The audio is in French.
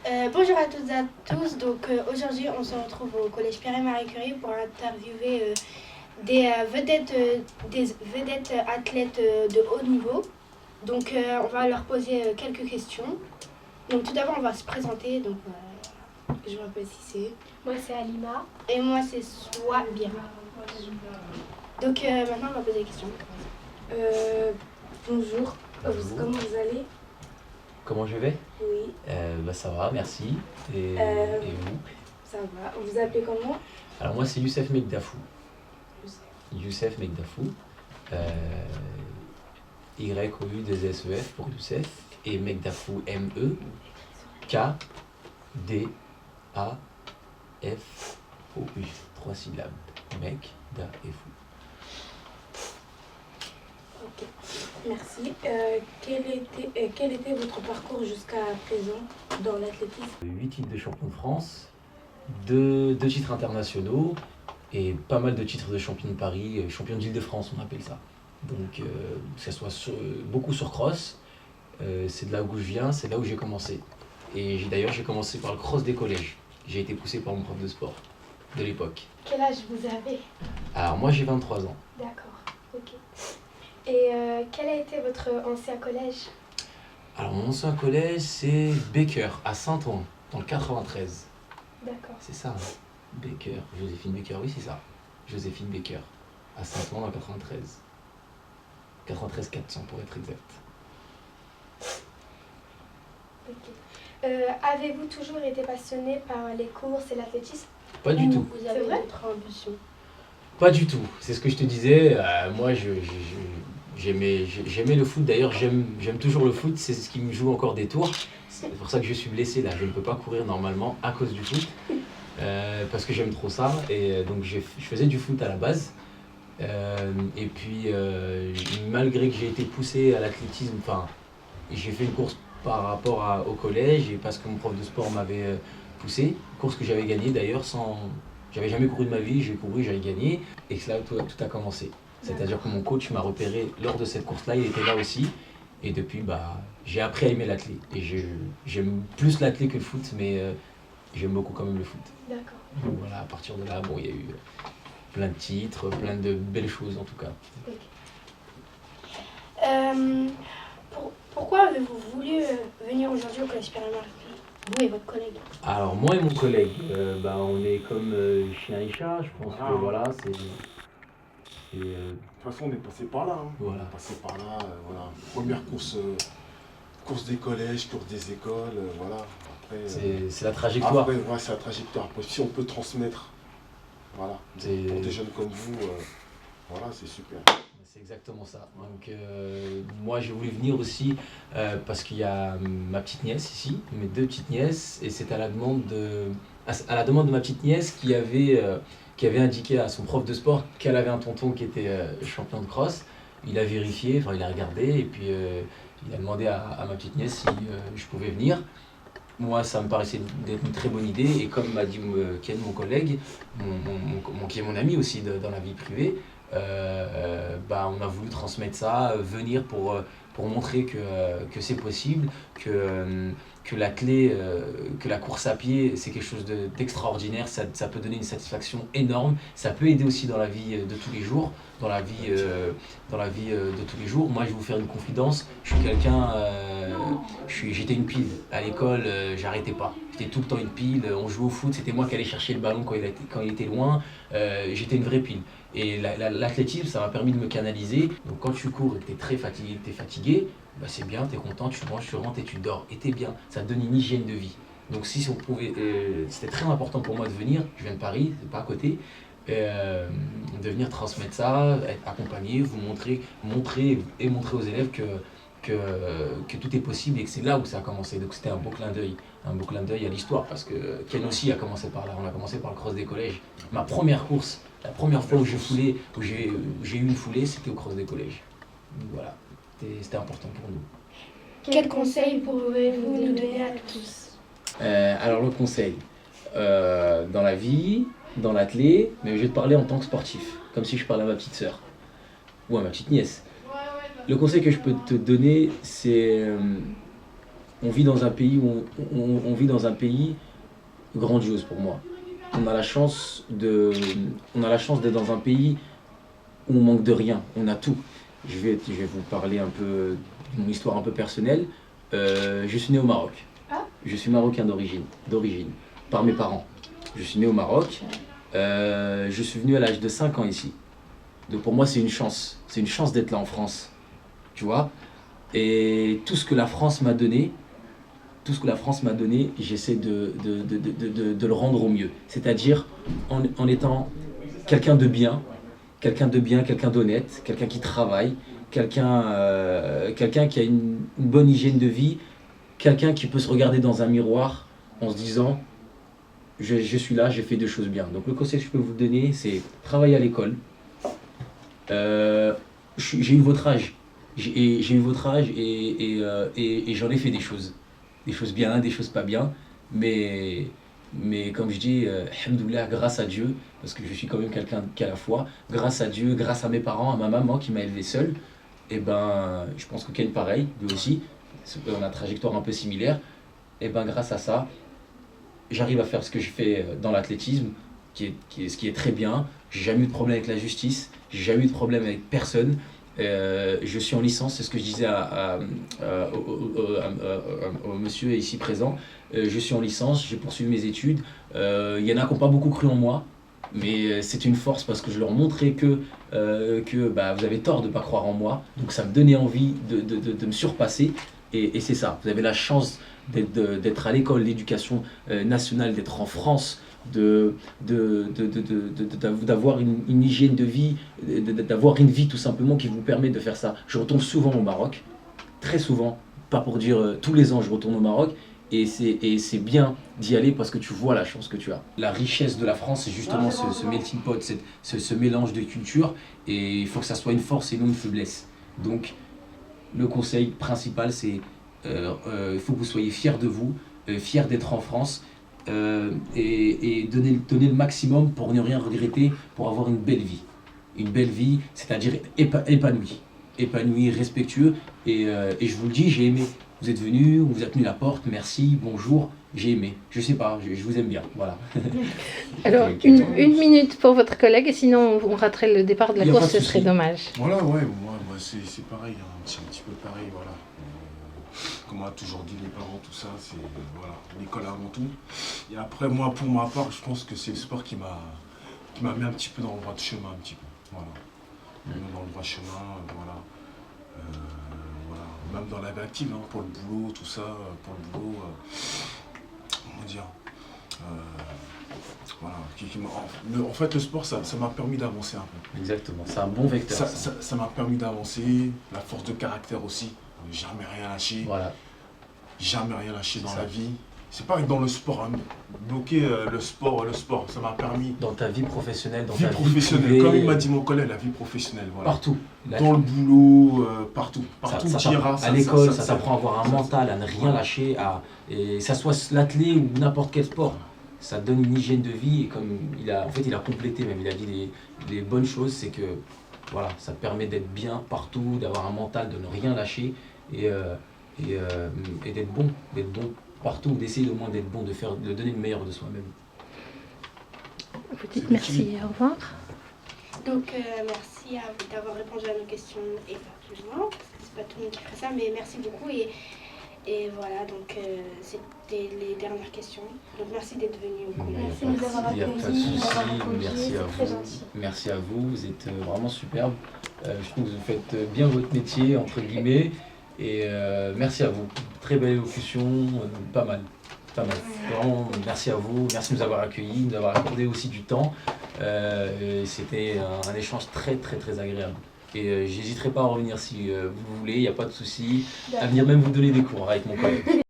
Bonjour à toutes et à tous. Aujourd'hui, on se retrouve au collège Pierre et Marie Curie pour interviewer des vedettes athlètes de haut niveau. On va leur poser quelques questions. Donc, tout d'abord, on va se présenter. Je m'appelle Cissé. Moi, c'est Alima. Et moi, c'est Swabira. Maintenant, on va poser des questions. Bonjour. Bonjour. Comment vous allez? Comment je vais? Oui, Ça va, merci. Et vous? ça va. Vous vous appelez comment? Alors moi c'est Youssef Mekdafou. Youssef Mekdafou. YOU2SEF pour Youssef. Et Mekdafou MEKDAFOU. 3 syllabes. Mekdafou. Ok, merci. Quel était votre parcours jusqu'à présent dans l'athlétisme? 8 titres de champion de France, 2 titres internationaux et pas mal de titres de champion de Paris, champion d'Île-de-France on appelle ça. Donc que ce soit beaucoup sur cross, c'est de là où je viens, c'est là où j'ai commencé. Et j'ai commencé par le cross des collèges. J'ai été poussé par mon prof de sport de l'époque. Quel âge vous avez? Alors moi j'ai 23 ans. D'accord, ok. Et quel a été votre ancien collège? Alors mon ancien collège c'est Baker à Saint-Ouen, dans le 93. D'accord. C'est ça, hein. Baker, Joséphine Baker, oui c'est ça. Joséphine Baker, à Saint-Ouen dans le 93. 93 400 pour être exact. Ok. Avez-vous toujours été passionné par les courses et l'athlétisme? Pas du tout. Vous avez C'est vrai votre ambition. Pas du tout. C'est ce que je te disais. Moi, j'aimais le foot. D'ailleurs, j'aime toujours le foot. C'est ce qui me joue encore des tours. C'est pour ça que je suis blessé là. Je ne peux pas courir normalement à cause du foot. Parce que j'aime trop ça. Et donc, je faisais du foot à la base. Et puis, malgré que j'ai été poussé à l'athlétisme, enfin, j'ai fait une course par rapport au collège et parce que mon prof de sport m'avait poussé. Course que j'avais gagnée d'ailleurs sans. J'avais jamais couru de ma vie, j'ai couru, j'avais gagné, et c'est là où tout a commencé. C'est-à-dire que mon coach m'a repéré lors de cette course-là, il était là aussi, et depuis, j'ai appris à aimer l'athlé. Et j'aime plus l'athlé que le foot, mais j'aime beaucoup quand même le foot. D'accord. Donc voilà, à partir de là, bon, il y a eu plein de titres, plein de belles choses en tout cas. Pourquoi avez-vous voulu venir aujourd'hui au collège Pierre et Marie Curie, vous et votre collègue? Alors moi et mon collègue, on est comme chien et chat, je pense que voilà, c'est... De toute façon, on est passé par là. Hein. Voilà. On est passé par là, voilà. Première course, course des collèges, course des écoles, voilà. Après, c'est la trajectoire. après, ouais, c'est la trajectoire. Après, si on peut transmettre, voilà, C'est- pour des jeunes comme vous, voilà, c'est super. C'est exactement ça. Donc moi j'ai voulu venir aussi parce qu'il y a ma petite nièce ici, mes 2 petites nièces, et c'est à la demande de ma petite nièce qui avait indiqué à son prof de sport qu'elle avait un tonton qui était champion de cross. Il a vérifié, enfin il a regardé, et puis il a demandé à ma petite nièce si je pouvais venir. Moi, ça me paraissait d'être une très bonne idée, et comme m'a dit Ken, mon collègue, qui est mon ami aussi dans la vie privée, on a voulu transmettre ça, venir pour montrer que c'est possible, que que la course à pied, c'est quelque chose d'extraordinaire, ça peut donner une satisfaction énorme, ça peut aider aussi dans la vie de tous les jours, de tous les jours. Moi, je vais vous faire une confidence, je suis quelqu'un, j'étais une pile. À l'école, j'arrêtais pas. J'étais tout le temps une pile, on jouait au foot, c'était moi qui allais chercher le ballon quand il était loin, j'étais une vraie pile. Et l'athlétisme, ça m'a permis de me canaliser. Donc quand tu cours et que tu es très fatigué, c'est bien, tu es content, tu manges, tu rentres et tu dors. Et tu es bien, ça te donne une hygiène de vie. Donc si on pouvait, c'était très important pour moi de venir, je viens de Paris, c'est pas à côté, de venir transmettre ça, être accompagné, vous montrer aux élèves que tout est possible et que c'est là où ça a commencé. Donc c'était un beau clin d'œil à l'histoire, parce que Ken aussi a commencé par là. On a commencé par le cross des collèges. Ma première course, la première fois où j'ai eu une foulée, c'était au cross des collèges. Donc voilà, c'était important pour nous. Quel conseil pouvez-vous nous donner à tous? Alors le conseil, dans la vie, dans l'athlé, mais je vais te parler en tant que sportif, comme si je parlais à ma petite sœur ou à ma petite nièce. Le conseil que je peux te donner, c'est on vit dans un pays on vit dans un pays grandiose pour moi. On a la chance d'être dans un pays où on manque de rien, on a tout. Je vais vous parler un peu de mon histoire un peu personnelle. Je suis né au Maroc. Je suis marocain d'origine, par mes parents. Je suis né au Maroc. Je suis venu à l'âge de 5 ans ici. Donc pour moi, c'est une chance. C'est une chance d'être là en France. Tu vois? Et tout ce que la France m'a donné, j'essaie de le rendre au mieux. C'est-à-dire en étant quelqu'un de bien, quelqu'un d'honnête, quelqu'un qui travaille, quelqu'un qui a une bonne hygiène de vie, quelqu'un qui peut se regarder dans un miroir en se disant je suis là, j'ai fait des choses bien. Donc le conseil que je peux vous donner, c'est travailler à l'école. J'ai eu votre âge. J'ai eu votre âge et j'en ai fait des choses bien, des choses pas bien, mais comme je dis, alhamdoulilah, grâce à Dieu, parce que je suis quand même quelqu'un qui a la foi, grâce à Dieu, grâce à mes parents, à ma maman qui m'a élevé seul, et ben, je pense que Ken pareil, lui aussi, on a une trajectoire un peu similaire, et ben grâce à ça, j'arrive à faire ce que je fais dans l'athlétisme, ce qui est très bien. J'ai jamais eu de problème avec la justice, j'ai jamais eu de problème avec personne. Je suis en licence, c'est ce que je disais au monsieur ici présent. Je suis en licence, j'ai poursuivi mes études. Il y en a qui n'ont pas beaucoup cru en moi, mais c'est une force parce que je leur montrais que vous avez tort de ne pas croire en moi. Donc ça me donnait envie de me surpasser. Et c'est ça, vous avez la chance d'être à l'école, l'éducation nationale, d'être en France, d'avoir une hygiène de vie, d'avoir une vie tout simplement qui vous permet de faire ça. Je retourne souvent au Maroc, très souvent, pas pour dire tous les ans je retourne au Maroc, et c'est bien d'y aller parce que tu vois la chance que tu as. La richesse de la France, c'est justement ce melting pot, ce mélange de cultures, et il faut que ça soit une force et non une faiblesse. Donc le conseil principal, c'est il faut que vous soyez fiers de vous, fiers d'être en France, et donner le maximum pour ne rien regretter, pour avoir une belle vie. Une belle vie, c'est-à-dire épanoui, respectueux. Et je vous le dis, j'ai aimé. Vous êtes venus, vous avez tenu la porte, merci, bonjour, j'ai aimé. Je sais pas, je vous aime bien, voilà. Alors, une minute pour votre collègue, et sinon on raterait le départ de la course, ce serait dommage. Voilà, ouais, moi c'est pareil, hein, c'est un petit peu pareil, voilà. Comme on a toujours dit, les parents, tout ça, c'est voilà, l'école avant tout. Et après, moi, pour ma part, je pense que c'est le sport qui m'a mis un petit peu dans le droit de chemin, un petit peu. Voilà. Dans le droit chemin, voilà. Voilà. Même dans la vie active, hein, pour le boulot, tout ça, comment dire. Voilà. En fait, le sport, ça m'a permis d'avancer un peu. Exactement, c'est un bon vecteur. Ça m'a permis d'avancer, la force de caractère aussi. Jamais rien lâché. Voilà. Jamais rien lâché dans la vie. C'est pas dans le sport, hein. Bloquer le sport, ça m'a permis. Dans ta vie professionnelle, vie professionnelle, comme il m'a dit mon collègue, la vie professionnelle, voilà. Partout. Dans le boulot, partout. À l'école, ça t'apprend à avoir un mental, à ne rien lâcher, et ça soit l'athlé ou n'importe quel sport. Ça donne une hygiène de vie, et comme il a complété, même il a dit les bonnes choses, c'est que voilà, ça te permet d'être bien partout, d'avoir un mental, de ne rien lâcher, et d'être bon partout, d'essayer au moins d'être bon, de donner le meilleur de soi-même. Vous dites merci, au revoir. Donc merci à vous d'avoir répondu à nos questions et pas plus loin, parce que c'est pas tout le monde qui ferait ça, mais merci beaucoup et voilà, donc c'était les dernières questions. Donc merci d'être venu au collège. Merci de nous avoir accueillis, merci à vous. Merci à vous, vous êtes vraiment superbe. Je trouve que vous faites bien votre métier, entre guillemets. Et merci à vous. Très belle élocution, pas mal. Vraiment, merci à vous. Merci de nous avoir accueillis, de nous avoir accordé aussi du temps. C'était un échange très agréable. Et j'hésiterai pas à revenir si vous voulez, il n'y a pas de souci. À venir même vous donner des cours avec mon collègue.